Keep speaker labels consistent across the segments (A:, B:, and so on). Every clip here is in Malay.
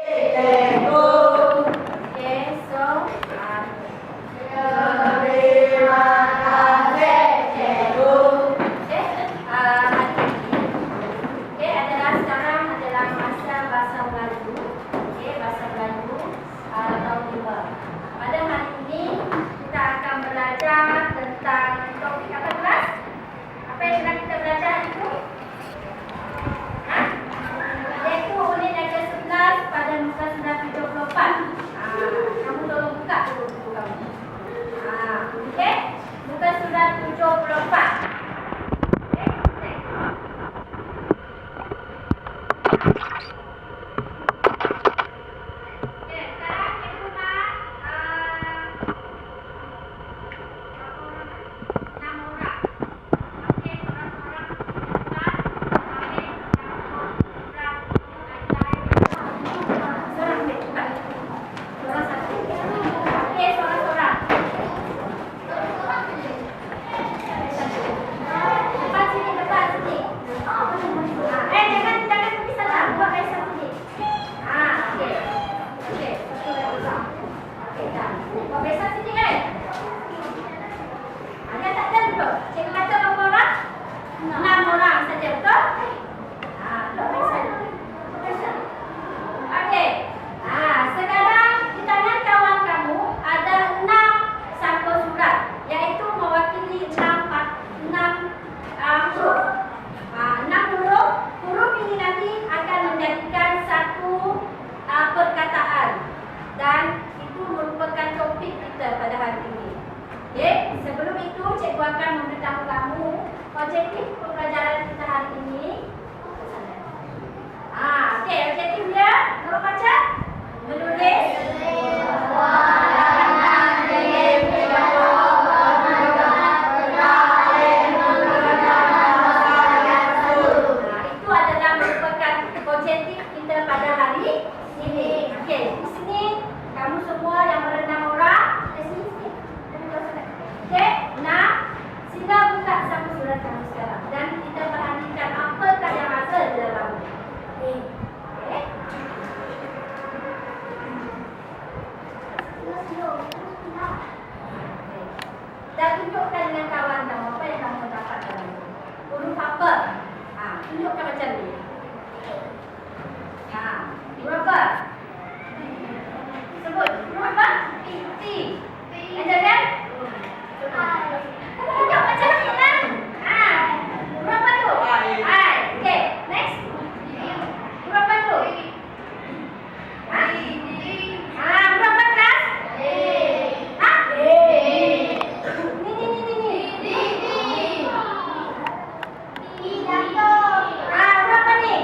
A: Pada hari ini kita akan belajar tentang topik apa kelas? Apa yang sedang kita belajar hari itu? Iaitu unit darjah 11 pada muka surat 74. Kamu tolong buka dulu buku kamu. Okey, muka surat 74. Sebelum itu, cikgu akan memberitahu kamu objektif pembelajaran kita hari ini. Okey, objektifnya apa baca? Menulis. Itu adalah merupakan objektif kita pada hari ini. Okey, di sini kamu semua yang berenam orang, di sini. Okey, sila buka sama surat kamu sekarang dan kita perhatikan apakah yang ada di dalam. Okey. Dan tunjukkan dengan kawan kamu apa yang kamu dapat dalam itu. Huruf apa? Tunjukkan macam ni. Huruf apa? Sebut. Huruf apa? T. Ajar kan? Tunjuk macam ni kan? Huruf apa tu? I. Okay, next. Huruf apa tu? Huruf apa kelas? A. Huruf apa ni?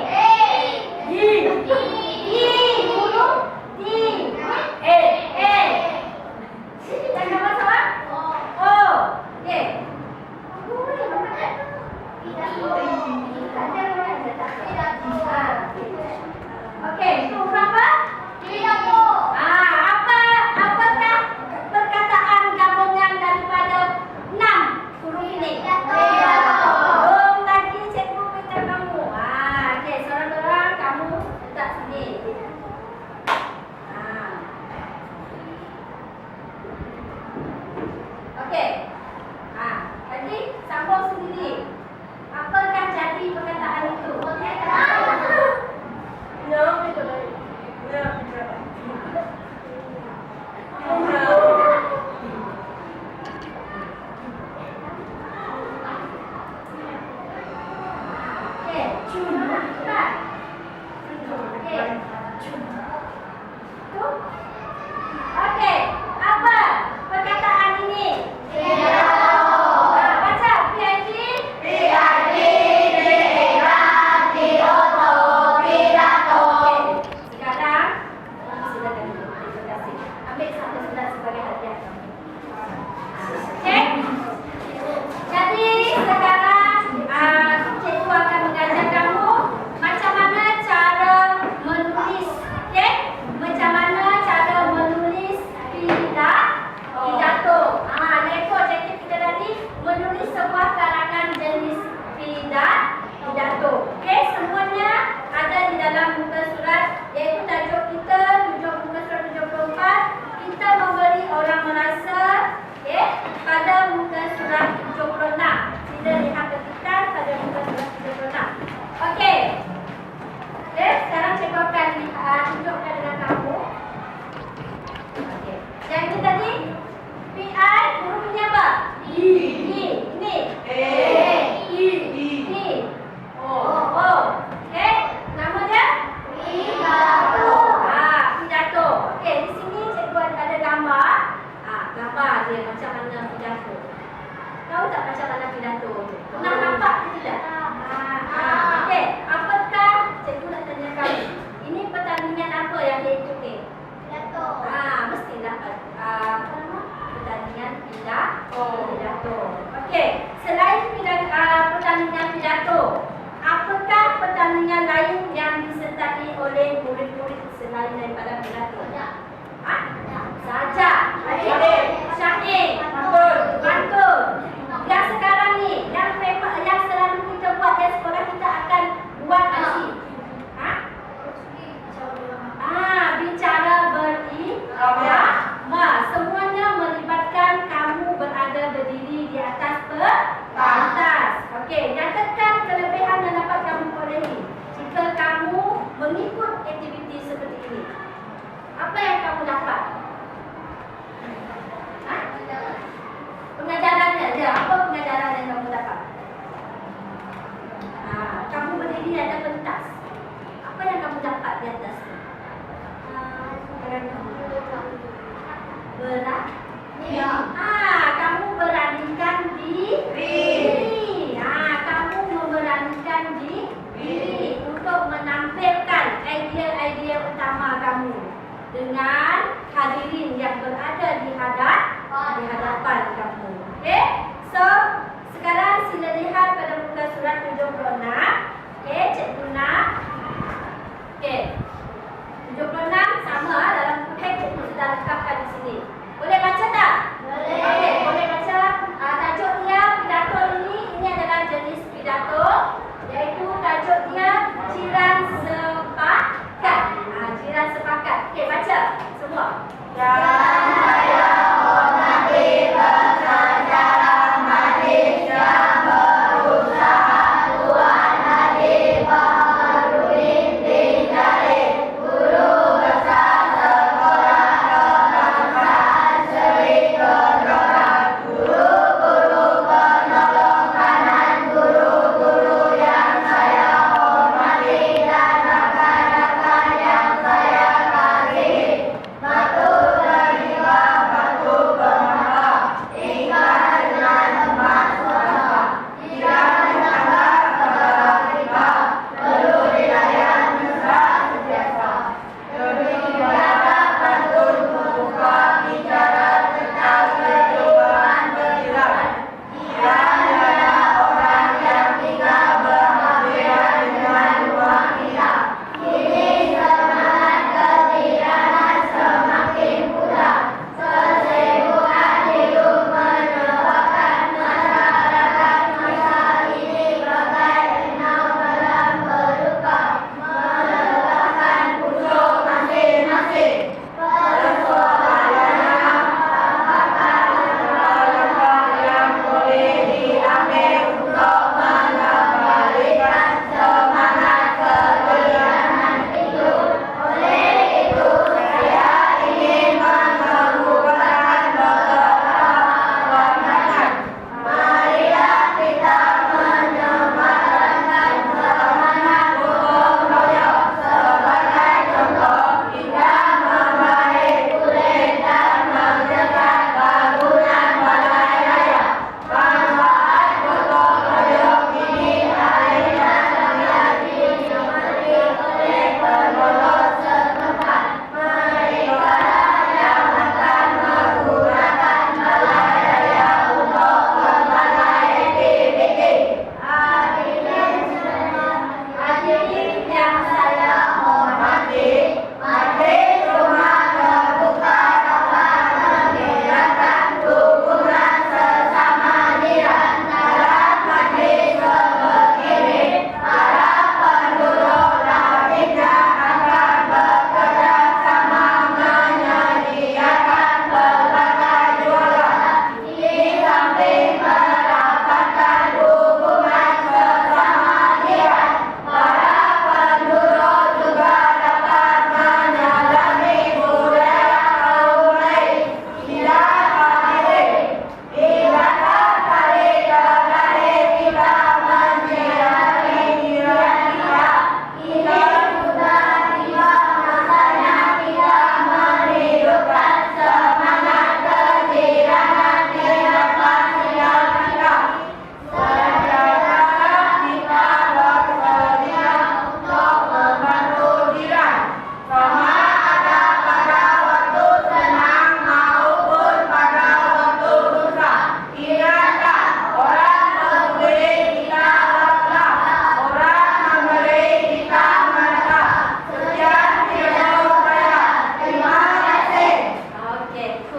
A: Huruf D. Dan nama sama? O. Okay. Okey, itu huruf apa? Apakah perkataan gabungan daripada 6 huruf ini? Belum lagi cikgu beritahu kamu. Okey, seorang-seorang kamu letak sini. Okey. Jadi sambung sendiri. Apakah jadi perkataan itu? Okey, apa perkataan ini? Baca PID. Sekarang silakan duduk. Terima kasih. Ambil satu surat sebagai hadiah kamu. Okey. Jadi sekarang cikgu akan mengajar kamu macam mana cara menulis. Okey? Macam mana cara menulis pidato. Iaitu objektif kita tadi menulis sebuah karangan jenis pidato. Okey, semuanya ada di dalam muka surat, iaitu tajuk kita Yang ini tadi PI huruf ini apa? I. Ini I. Oh. Okey. Nama dia? Pidato. Pidato. Okey, di sini cikgu ada gambar. Gambar dia macam mana pidato. Tahu tak macam mana pidato? Pernah nampak ke tidak? Okey, apakah cikgu nak tanya kamu? Ini pertandingan apa yang dia ikuti?
B: Pidato.
A: Mestilah apa nama? Pertandingan pidato. Okey, selain pertandingan pidato, apakah pertandingan lain yang disertai oleh murid-murid selain daripada pidato? Saja. Syair. Betul. Yang sekarang ni, yang selalu kita buat dan sekolah kita akan buat lagi. Bicara berirama. Semuanya melibatkan kamu berada berdiri di atas pentas. Okey, nyatakan kelebihan yang dapat kamu perolehi jika kamu mengikut aktiviti seperti ini. Apa yang kamu dapat? Pengajarannya dia. Apa pengajaran yang kamu dapat? Kamu berdiri di atas pentas. Apa yang kamu dapat di atas? Kamu beranikan diri. Kamu memberanikan diri untuk menampilkan idea-idea utama kamu dengan hadirin yang berada di hadapan kamu. Okey? So, sekarang sila lihat pada muka surat 76. Okey, cikgu nak. Okey. 76 sama dalam teks cikgu sudah letakkan di sini. Boleh baca tak?
B: Boleh.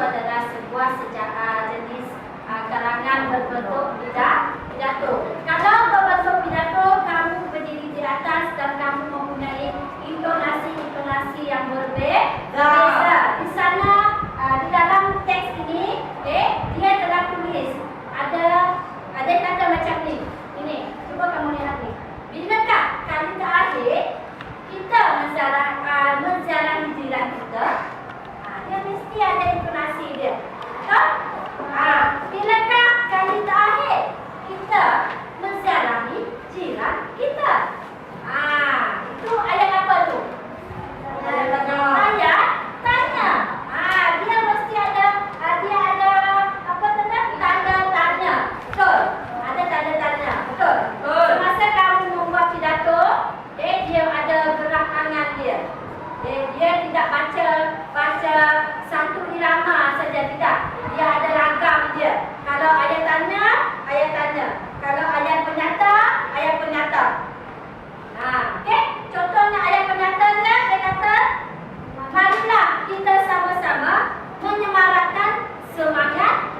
A: adalah sebuah jenis karangan berbentuk pidato. Kalau berbentuk pidato, kamu berdiri di atas dan kamu mempunyai intonasi yang berbeza. Di sana, di dalam teks ini, dia telah tulis ada kata macam ni. Ini, cuba kamu lihat ni. Bilakah kali terakhir kita menziarahi jiran kita? Dia mesti ada intonasi dia. Betul? Bilakah kali terakhir kita menziarahi jiran kita? Itu ayat apa tu? Ayat tanya. Dia mesti ada apa tanda? Tanda tanya. Betul? Ada tanda tanya. Betul? Semasa kamu membuat pidato, dia ada gerak tangan dia. Dia tidak baca satu irama saja, tidak. Dia ada ragam dia. Kalau ayat tanya, ayat tanya. Kalau ayat penyata, ayat penyata. Okey, contohnya ayat penyatanya, dia kata, marilah kita sama-sama menyemarakkan semangat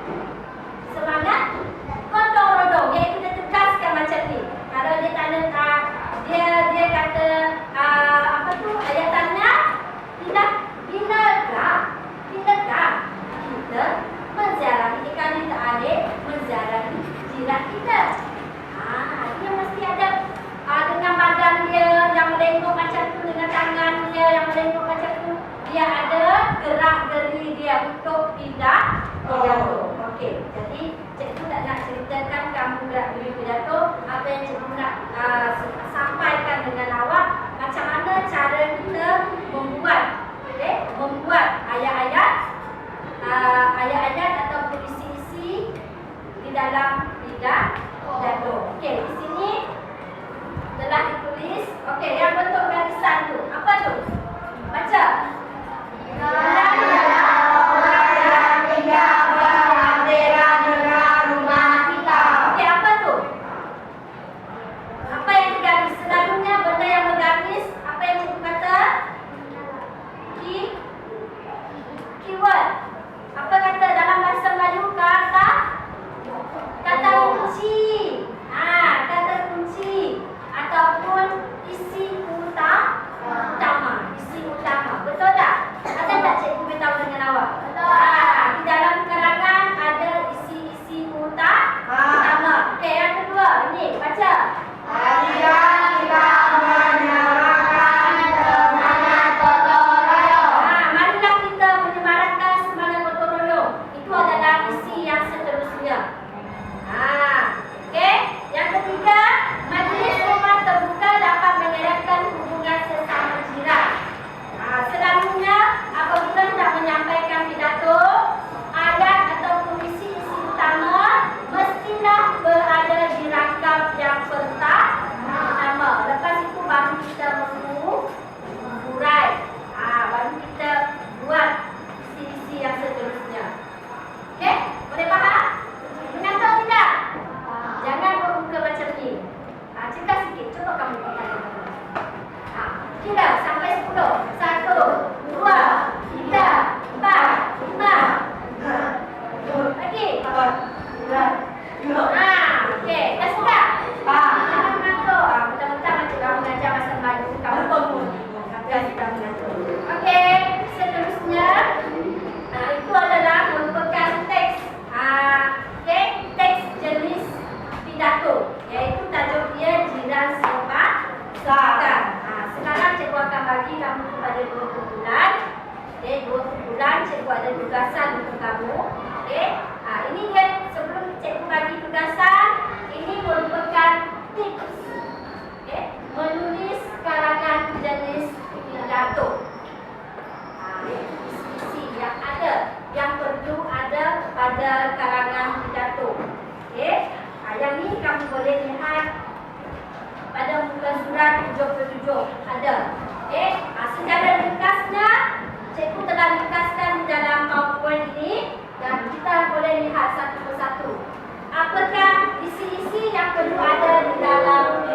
A: gotong royong. Iaitu dia tegaskan macam ni. Kalau dia tanya, dia kata apa tu ayat tanya, bilakah kita menziarahi kali terakhir menziarahi jiran kita? Dia mesti ada dengan badan dia yang melengkung macam tu, dengan tangan dia yang melengkung macam tu, dia ada gerak-geri dia untuk pidato. Okey, jadi cikgu tak nak ceritakan kamu gerak-geri pidato. Apa yang cikgu nak sampaikan dengan awak, macam mana cara kita membuat ayat-ayat atau isi-isi di dalam pidato. Okey, di sini telah ditulis. Okey, yang bentuk garisan tu apa tu? Baca. Okey, apa tu? Apa yang digaris? Selalunya benda yang bergaris, apa yang cikgu kata? Keyword. Apa kata dalam bahasa Melayu? Kata kunci. Kata kunci ataupun isi utama. Betul tak? Ada tak cikgu beritahu dengan awak? Di dalam karangan ada isi-isi utama. Okey, yang kedua, ini baca. Marilah kita menyemarakkan semangat gotong royong. Itu adalah isi yang seterusnya. Okey, yang ketiga, majlis rumah terbuka dapat mengeratkan hubungan sesama jiran. Selalunya apabila nak menyampaikan pidato, ayat ataupun isi-isi utama mestilah berada di rangkap yang pertama. Lepas itu baru kita mengurai. Baru kita buat isi-isi yang seterusnya. Okey? Boleh faham? Mengantuk tidak? Jangan berbuka macam ni. Cekak sikit. Cuba kamu buka. Kira sampai 10. 1, 2, 3, 4, 5. Lagi. Okey. Dah suka? Jangan mengantuk. Betul-betul macam kamu mengajar masa Melayu. Kamu bangun. Dah sudah mengantuk. Okey. Seterusnya, itu adalah merupakan teks. Okey. Teks jenis pidato. Iaitu tajuk dia jiran sepakat. Sekarang cikgu akan bagi kamu kepada 2 kumpulan. 2 kumpulan cikgu ada tugasan untuk kamu. Ini dia sebelum cikgu bagi tugasan, ini merupakan tips. Menulis karangan jenis pidato. Isi yang perlu ada pada karangan pidato. Yang ni kamu boleh lihat pada muka surat 77 ada. Secara ringkasnya cikgu telah ringkaskan di dalam PowerPoint ini dan kita boleh lihat satu persatu. Apakah isi-isi yang perlu ada di dalam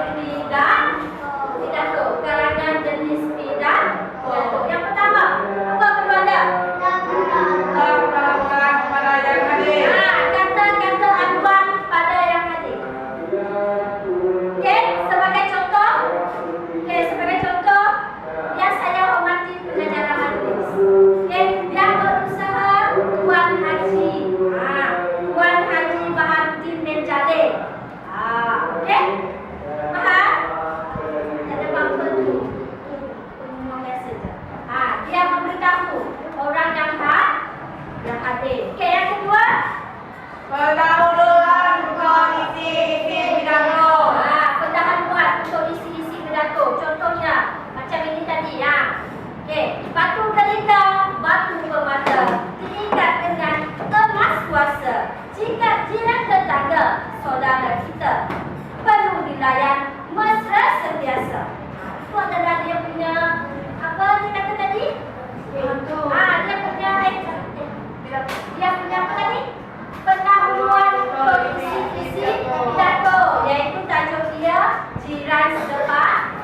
A: pidato? Karangan jenis pidato. Yang pertama, apa perlu ada?
B: Pendahuluan untuk isi-isi pidato.
A: Pendahan buat untuk isi-isi pidato. Contohnya macam ini tadi ya. Okey, batu gelita, batu permata, diikat dengan emas kuasa. Jika jiran tetangga, saudara kita, perlu dilayan mesra sentiasa. Itu adalah dia punya apa dia kata tadi? Dia punya apa tadi? Pendahuluan untuk isi-isi pidato, iaitu tajuk dia jiran sepakat.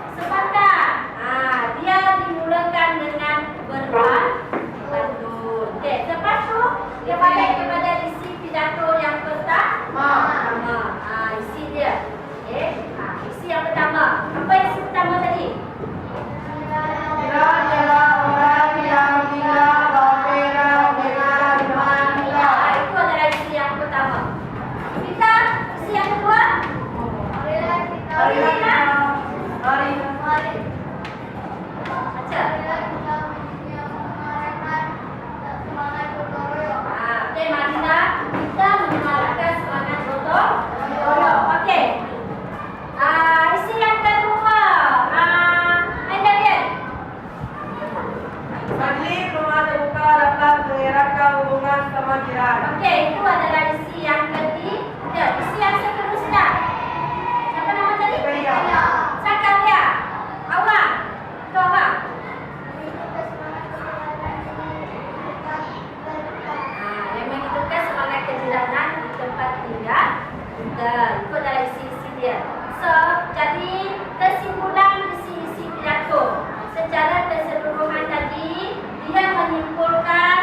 A: Dia dimulakan dengan berpantun. Okey, lepas tu dia balik kepada isi pidato yang pertama. Isi dia. Okey, isi yang pertama. Apa isi pertama tadi?
B: Kira-kira orang yang tinggal berperang dengan Manila.
A: Itu adalah isi yang pertama. Kita isi yang kedua. Baca. Okey, marilah kita menyemarakkan semangat gotong royong. Okey. Isi yang kedua. Anda lihat.
B: Majlis rumah terbuka dapat mengeratkan hubungan sama jiran.
A: Okey, itu adalah isi yang ketiga. Isi yang seterusnya. Siapa nama tadi?
B: Zakaria.
A: Zakaria. Awang. Itu awang. Yang menghidupkan semangat kejiranan di tempat tinggal kita. Itu adalah isi-isi dia. So, jadi kesimpulan isi-isi pidato. Secara keseluruhan tadi, dia menyimpulkan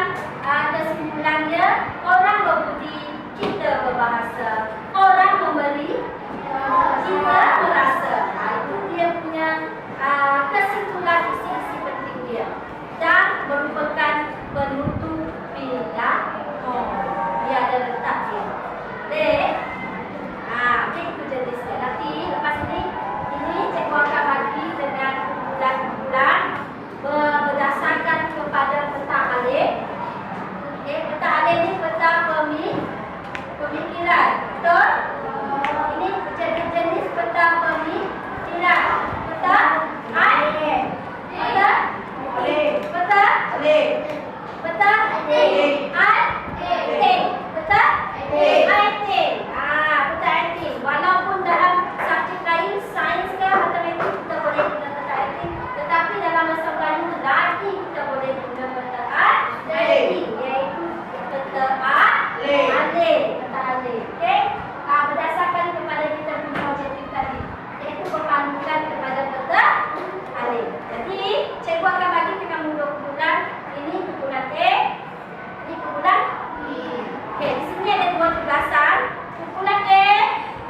A: kesimpulannya, orang berbudi, kita berbahasa. Orang memberi, kita merasa. Itu dia punya kesimpulan isi-isi penting dia. Dan merupakan penutup pidato. Dia ada letak dia. Boleh? Okey, itu jadi sekali. Nanti lepas ini cikgu akan bagi dengan bulan-bulan berdasarkan kepada peta alif. Okey, peta alif ni peta pemikiran. Betul? Ini jenis peta pemikiran. Peta alif. Peta
B: Alif.
A: peta
B: Alif.
A: peta alif. Peta alif. Peta alif. Walaupun dalam subjek lain, sains ke matematik, kita boleh guna peta alif. Tetapi dalam bahasa Melayu lagi kita boleh guna peta alif, iaitu peta alif. Peta alif. Okey? Berdasarkan kepada kita punya objektif tadi, iaitu berpandukan kepada peta alif. Jadi, cikgu akan bagi ke kamu 2 kumpulan. Ini kumpulan A, ini kumpulan B. Okey, di sini ada 2 tugasan. Kumpulan A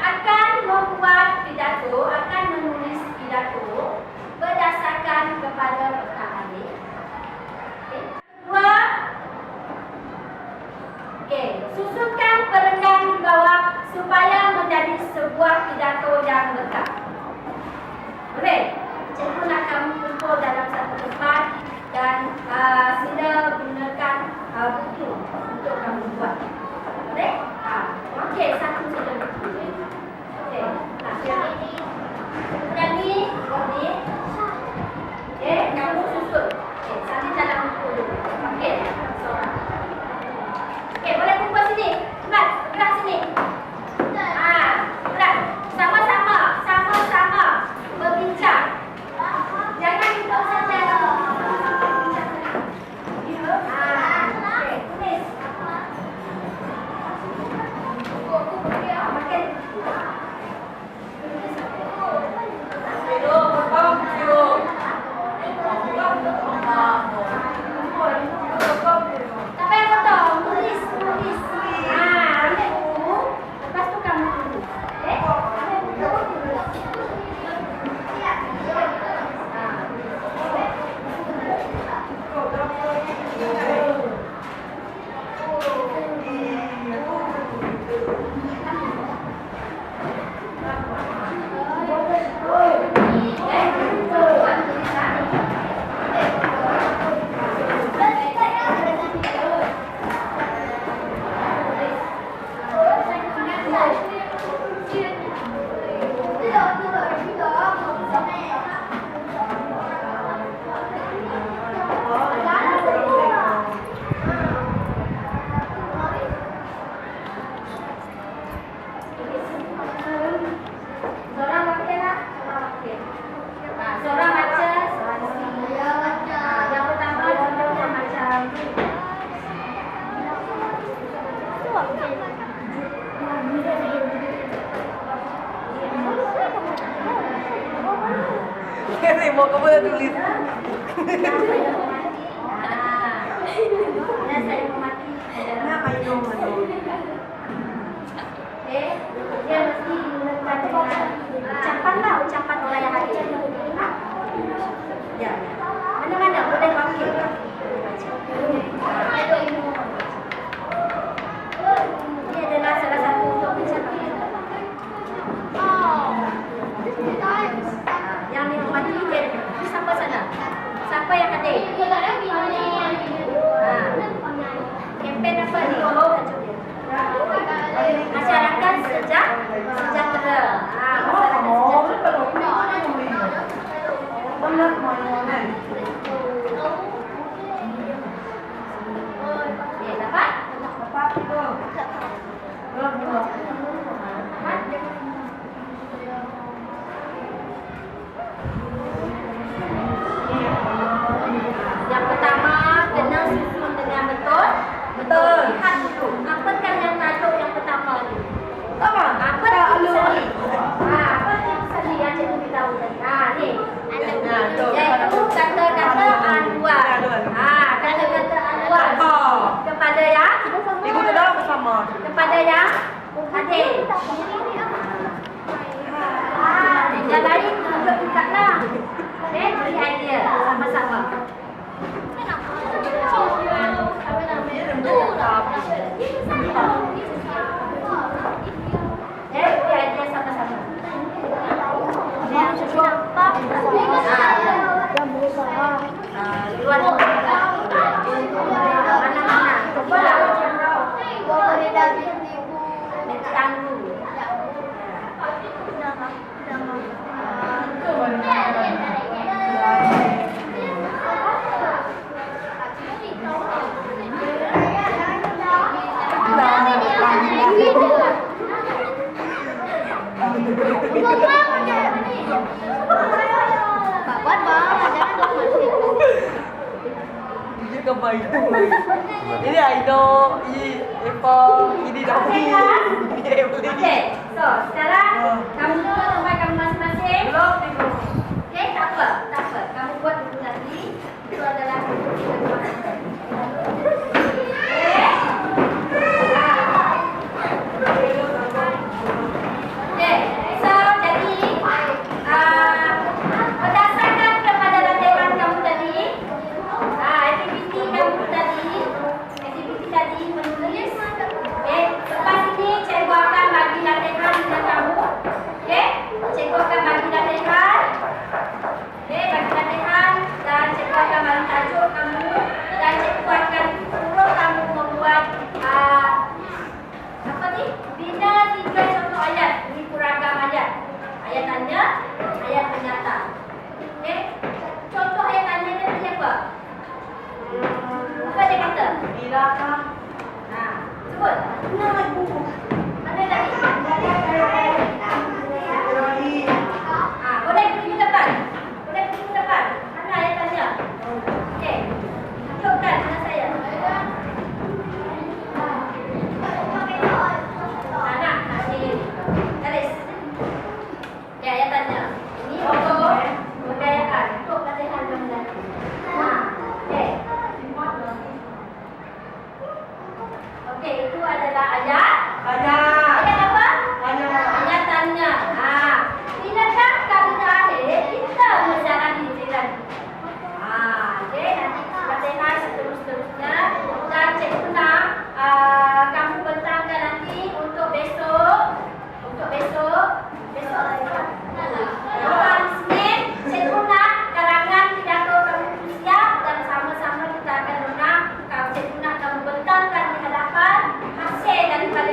A: akan membuat pidato, akan menulis pidato berdasarkan kepada peta alif. Okey. Kedua, susunkan perenggan di bawah supaya menjadi sebuah pidato yang lengkap. Boleh? Cikgu nak kamu kumpul dalam satu tempat dan sila gunakan buku untuk kamu buat. Boleh? Okey, satu saja buku. Okey. Dan ni. Okey, kamu susun. Okey, salin dalam buku dulu. Okey, seorang. Okey, boleh kumpul sini. Cepat, gerak sini. Gerak. Sama-sama berbincang. Jangan duduk saja. Okey, tulis. Makan. Tak payah potong, tulis. Ambil buku,
B: Ini mau kamu yang tulis.
A: Dan saya mau mati adalah
B: Ayo.
A: dia mesti menggunakan ucapan orang yang hadir. Ya, mana-mana boleh pakai. Ini adalah salah satu untuk ucapan. Yang dihormati dia siapa sana? Siapa yang hadir? Kempen apa ni? Masyarakat sejahtera. Masyarakat sejahtera.
B: Benar mana?
A: Okey, dapat?
B: Dapat tu. Benar.
A: Yang pertama, kena susun dengan betul.
B: Betul.
A: Lihat dulu. Apakah yang tajuk yang pertama ni?
B: Apa?
A: Apa yang sendiri? Apa yang sendiri yang cikgu beritahu tadi? Ni. Iaitu kata-kata anuan. Kata-kata anuan. Kepada yang?
B: Ikut dalam bersama.
A: Kepada yang? Hadir. Yang lain tunjuk-tunjuklah. Okey, beri idea sama-sama. Beri idea sama-sama. Luar mana-mana. Cobalah. Tangguh.
B: Dia kebaik. Ini Aido, ini Dafi.
A: Okey, so sekarang kamu tutup tempat kamu masing-masing.
B: Belum.
A: Okey, tak apa. Kamu buat dulu nanti. Itu adalah okey, so jadi berdasarkan kepada latihan kamu tadi, aktiviti kamu tadi, menulis. Okey, lepas ini cikgu akan bagi latihan dengan kamu. Okey, cikgu akan bagi latihan. Okey, bagi latihan dan cikgu akan bagi tajuk kamu dan cikgu akan suruh kamu membuat apa ni? Bina 3 contoh ayat. Ini kuragam ayat. Ayat tanya, ayat penyata. Okey, contoh ayat tanya ni tadi apa? Apa dia kata?
B: Bilakah?
A: Sebut. Mana tadi? Boleh pergi ke depan. Mana ayat tanya? Okey. Tunjukkan dengan saya. Nak kasih garis. Okey, ayat tanya. Ini untuk budayaan, untuk latihan gambar. Okey. Okey, itu adalah ayat. Ayat apa? Ayat tanya. Bilakah kali akhir kita menjalani jalan? Okey, nanti latihan seterusnya dan cikgu nak kamu bentangkan nanti untuk besok. Besok hari Senin, cikgu nak karangan pidato kamu siap dan sama-sama kita akan renang. Cikgu nak kamu bentangkan di hadapan hasil daripada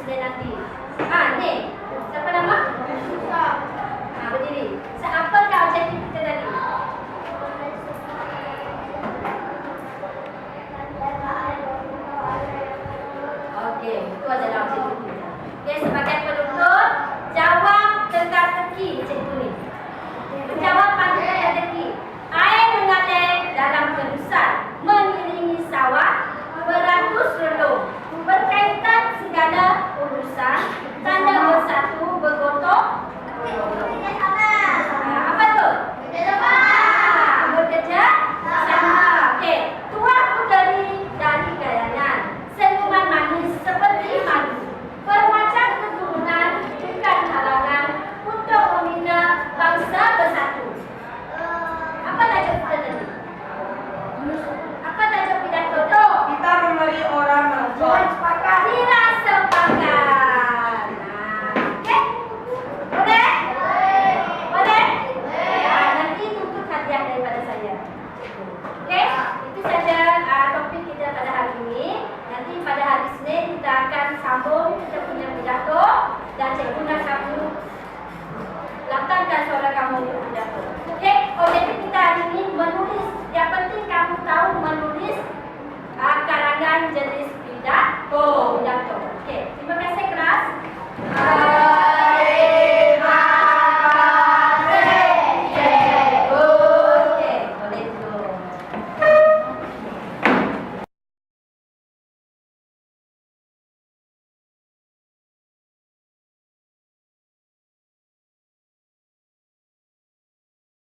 A: presiden nanti. Ah, nih.